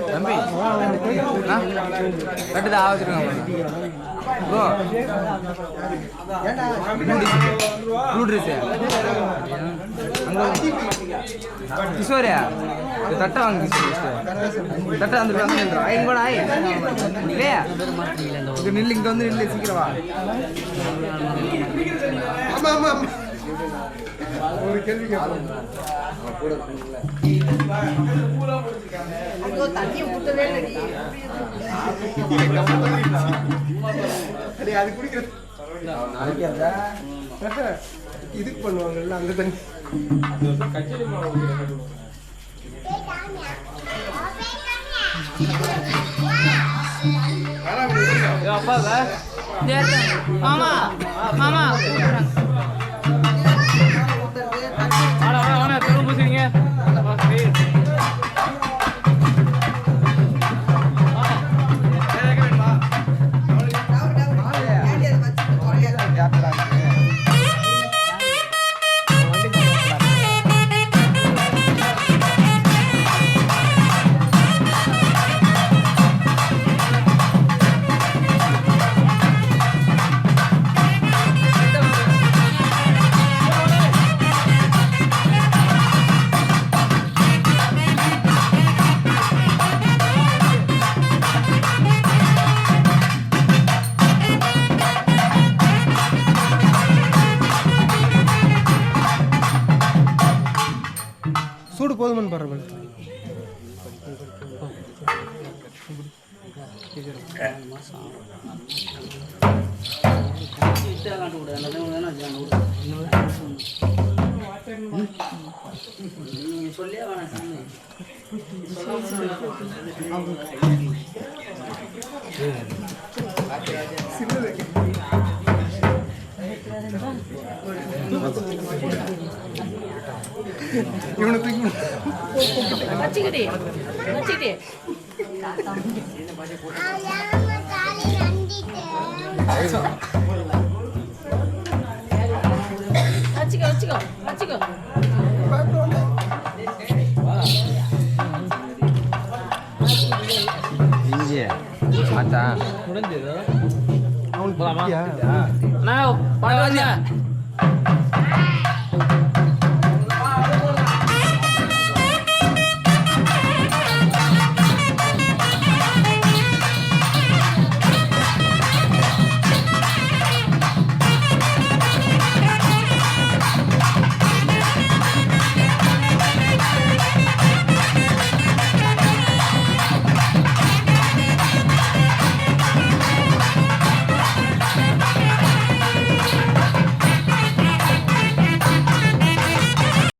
தம்பி கட்டுதா வச்சுருக்காங்க bro blue dress அங்கே கிஷோரியா தட்டை வாங்க தட்டை வந்துட்டு வந்து நில்றோம் ஐயன் கூட ஆய் இல்லையா இங்கே நில்லு இங்கே வந்து நில்லு சீக்கிரவா ஆமாம் ஆமாம் ஒரு கேள்வி கேட்போம் தண்ணி ஊற்றவே அது குடிக்கிறது இதுக்கு பண்ணுவாங்கல்ல அந்த தண்ணி மாமா மாமா சூடு போதுமான்னு பாருங்கள் வச்சுக்கிட்டே வச்சுக்கிட்டே வச்சுக்கோ வச்சுக்கோ வச்சுக்கோ இங்கே மச்சான் முடிஞ்சது அவனுக்கு நான்